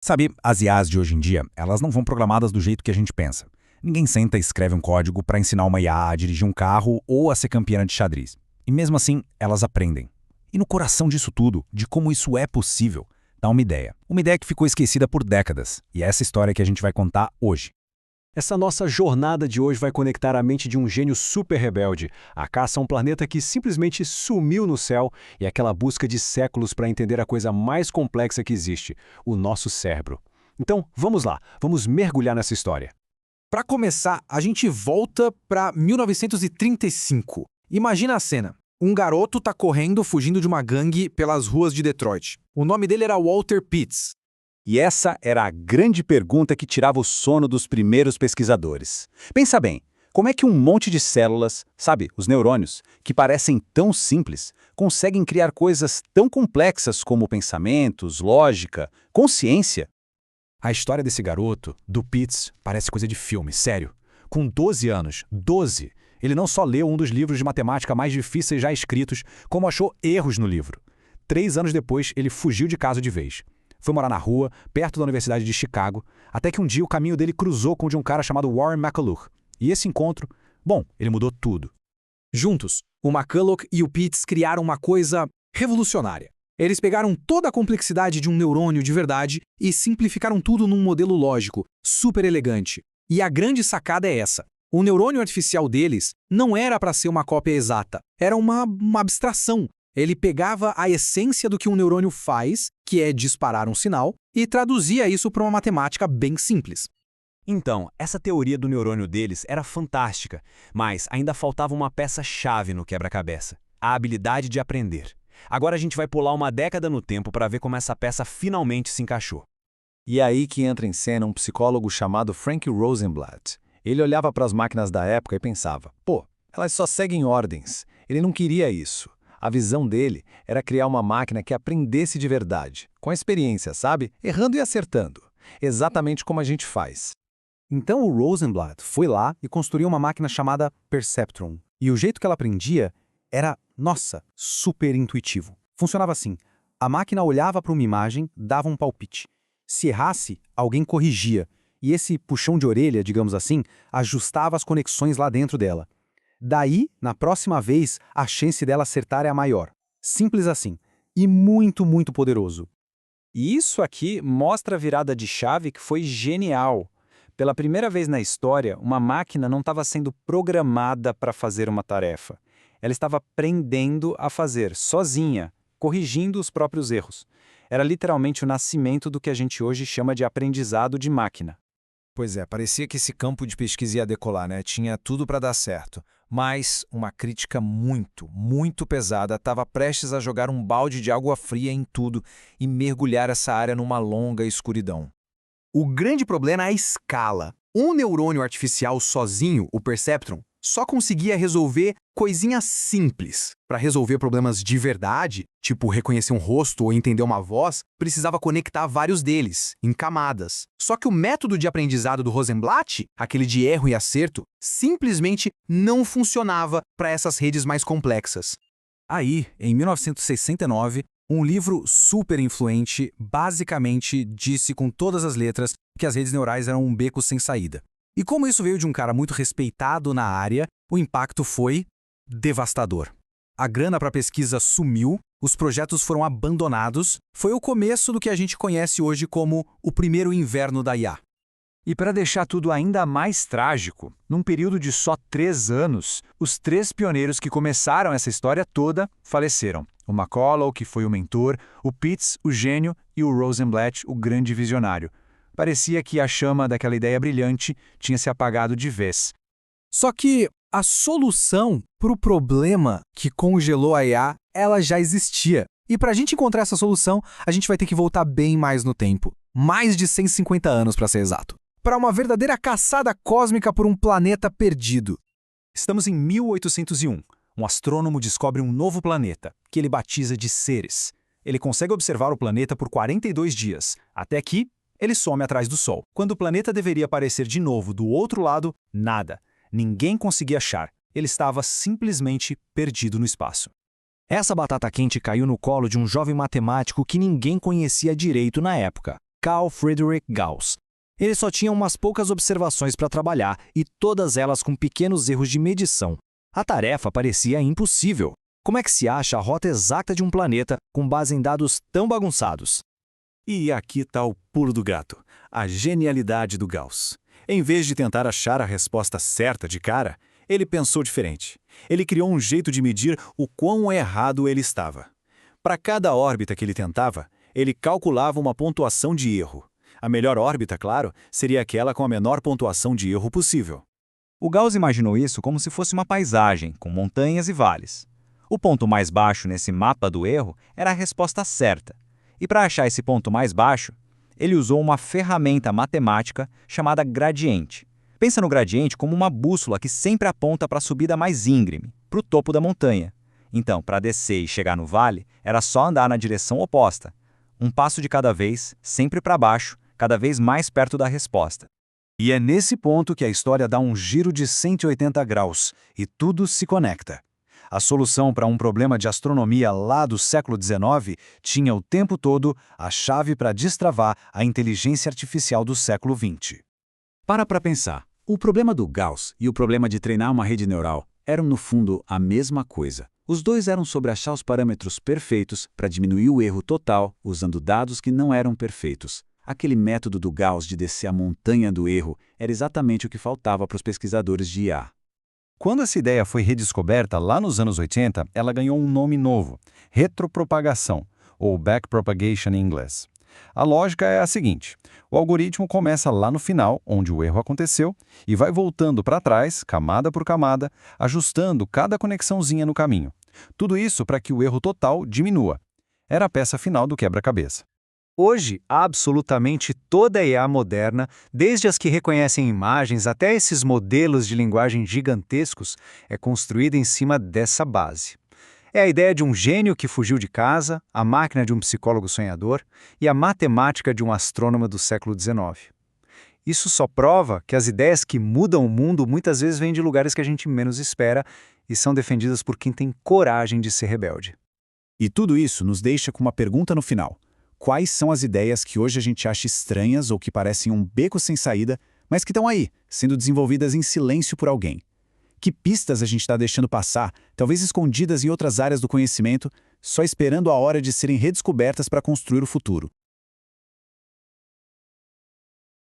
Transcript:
Sabe, as IAs de hoje em dia, elas não vão programadas do jeito que a gente pensa. Ninguém senta e escreve um código para ensinar uma IA a dirigir um carro ou a ser campeã de xadrez. E mesmo assim, elas aprendem. E no coração disso tudo, de como isso é possível, está uma ideia. Uma ideia que ficou esquecida por décadas. E é essa história que a gente vai contar hoje. Essa nossa jornada de hoje vai conectar a mente de um gênio super rebelde, a caça a um planeta que simplesmente sumiu no céu e aquela busca de séculos para entender a coisa mais complexa que existe, o nosso cérebro. Então, vamos lá, vamos mergulhar nessa história. Para começar, a gente volta para 1935. Imagina a cena. Um garoto tá correndo, fugindo de uma gangue pelas ruas de Detroit. O nome dele era Walter Pitts. E essa era a grande pergunta que tirava o sono dos primeiros pesquisadores. Pensa bem, como é que um monte de células, sabe, os neurônios, que parecem tão simples, conseguem criar coisas tão complexas como pensamentos, lógica, consciência? A história desse garoto, do Pitts, parece coisa de filme, sério. Com 12 anos, 12, ele não só leu um dos livros de matemática mais difíceis já escritos, como achou erros no livro. 3 anos depois, ele fugiu de casa de vez. Foi morar na rua, perto da Universidade de Chicago, até que um dia o caminho dele cruzou com o de um cara chamado Warren McCulloch. E esse encontro, bom, ele mudou tudo. Juntos, o McCulloch e o Pitts criaram uma coisa revolucionária. Eles pegaram toda a complexidade de um neurônio de verdade e simplificaram tudo num modelo lógico, super elegante. E a grande sacada é essa. O neurônio artificial deles não era para ser uma cópia exata, era uma abstração. Ele pegava a essência do que um neurônio faz, que é disparar um sinal, e traduzia isso para uma matemática bem simples. Então, essa teoria do neurônio deles era fantástica, mas ainda faltava uma peça-chave no quebra-cabeça: a habilidade de aprender. Agora a gente vai pular uma década no tempo para ver como essa peça finalmente se encaixou. E é aí que entra em cena um psicólogo chamado Frank Rosenblatt. Ele olhava para as máquinas da época e pensava, pô, elas só seguem ordens. Ele não queria isso. A visão dele era criar uma máquina que aprendesse de verdade, com a experiência, sabe? Errando e acertando. Exatamente como a gente faz. Então o Rosenblatt foi lá e construiu uma máquina chamada Perceptron. E o jeito que ela aprendia era, nossa, super intuitivo. Funcionava assim. A máquina olhava para uma imagem, dava um palpite. Se errasse, alguém corrigia. E esse puxão de orelha, digamos assim, ajustava as conexões lá dentro dela. Daí, na próxima vez, a chance dela acertar é a maior. Simples assim. E muito, muito poderoso. E isso aqui mostra a virada de chave que foi genial. Pela primeira vez na história, uma máquina não estava sendo programada para fazer uma tarefa. Ela estava aprendendo a fazer, sozinha, corrigindo os próprios erros. Era literalmente o nascimento do que a gente hoje chama de aprendizado de máquina. Pois é, parecia que esse campo de pesquisa ia decolar, né? Tinha tudo para dar certo. Mas uma crítica muito, muito pesada estava prestes a jogar um balde de água fria em tudo e mergulhar essa área numa longa escuridão. O grande problema é a escala. Um neurônio artificial sozinho, o Perceptron, só conseguia resolver coisinhas simples. Para resolver problemas de verdade, tipo reconhecer um rosto ou entender uma voz, precisava conectar vários deles, em camadas. Só que o método de aprendizado do Rosenblatt, aquele de erro e acerto, simplesmente não funcionava para essas redes mais complexas. Aí, em 1969, um livro super influente basicamente disse com todas as letras que as redes neurais eram um beco sem saída. E como isso veio de um cara muito respeitado na área, o impacto foi devastador. A grana para a pesquisa sumiu, os projetos foram abandonados, foi o começo do que a gente conhece hoje como o primeiro inverno da IA. E para deixar tudo ainda mais trágico, num período de só 3 anos, os 3 pioneiros que começaram essa história toda faleceram. O McCulloch, que foi o mentor, o Pitts, o gênio, e o Rosenblatt, o grande visionário. Parecia que a chama daquela ideia brilhante tinha se apagado de vez. Só que a solução para o problema que congelou a IA, ela já existia. E para a gente encontrar essa solução, a gente vai ter que voltar bem mais no tempo. Mais de 150 anos, para ser exato. Para uma verdadeira caçada cósmica por um planeta perdido. Estamos em 1801. Um astrônomo descobre um novo planeta, que ele batiza de Ceres. Ele consegue observar o planeta por 42 dias, até que ele some atrás do Sol. Quando o planeta deveria aparecer de novo do outro lado, nada. Ninguém conseguia achar. Ele estava simplesmente perdido no espaço. Essa batata quente caiu no colo de um jovem matemático que ninguém conhecia direito na época, Carl Friedrich Gauss. Ele só tinha umas poucas observações para trabalhar e todas elas com pequenos erros de medição. A tarefa parecia impossível. Como é que se acha a rota exata de um planeta com base em dados tão bagunçados? E aqui está o pulo do gato, a genialidade do Gauss. Em vez de tentar achar a resposta certa de cara, ele pensou diferente. Ele criou um jeito de medir o quão errado ele estava. Para cada órbita que ele tentava, ele calculava uma pontuação de erro. A melhor órbita, claro, seria aquela com a menor pontuação de erro possível. O Gauss imaginou isso como se fosse uma paisagem, com montanhas e vales. O ponto mais baixo nesse mapa do erro era a resposta certa. E para achar esse ponto mais baixo, ele usou uma ferramenta matemática chamada gradiente. Pensa no gradiente como uma bússola que sempre aponta para a subida mais íngreme, para o topo da montanha. Então, para descer e chegar no vale, era só andar na direção oposta. Um passo de cada vez, sempre para baixo, cada vez mais perto da resposta. E é nesse ponto que a história dá um giro de 180 graus e tudo se conecta. A solução para um problema de astronomia lá do século XIX tinha o tempo todo a chave para destravar a inteligência artificial do século XX. Para pensar, o problema do Gauss e o problema de treinar uma rede neural eram, no fundo, a mesma coisa. Os dois eram sobre achar os parâmetros perfeitos para diminuir o erro total usando dados que não eram perfeitos. Aquele método do Gauss de descer a montanha do erro era exatamente o que faltava para os pesquisadores de IA. Quando essa ideia foi redescoberta lá nos anos 80, ela ganhou um nome novo: retropropagação, ou backpropagation em inglês. A lógica é a seguinte: o algoritmo começa lá no final, onde o erro aconteceu, e vai voltando para trás, camada por camada, ajustando cada conexãozinha no caminho. Tudo isso para que o erro total diminua. Era a peça final do quebra-cabeça. Hoje, absolutamente toda a IA moderna, desde as que reconhecem imagens até esses modelos de linguagem gigantescos, é construída em cima dessa base. É a ideia de um gênio que fugiu de casa, a máquina de um psicólogo sonhador e a matemática de um astrônomo do século XIX. Isso só prova que as ideias que mudam o mundo muitas vezes vêm de lugares que a gente menos espera e são defendidas por quem tem coragem de ser rebelde. E tudo isso nos deixa com uma pergunta no final. Quais são as ideias que hoje a gente acha estranhas ou que parecem um beco sem saída, mas que estão aí, sendo desenvolvidas em silêncio por alguém? Que pistas a gente está deixando passar, talvez escondidas em outras áreas do conhecimento, só esperando a hora de serem redescobertas para construir o futuro?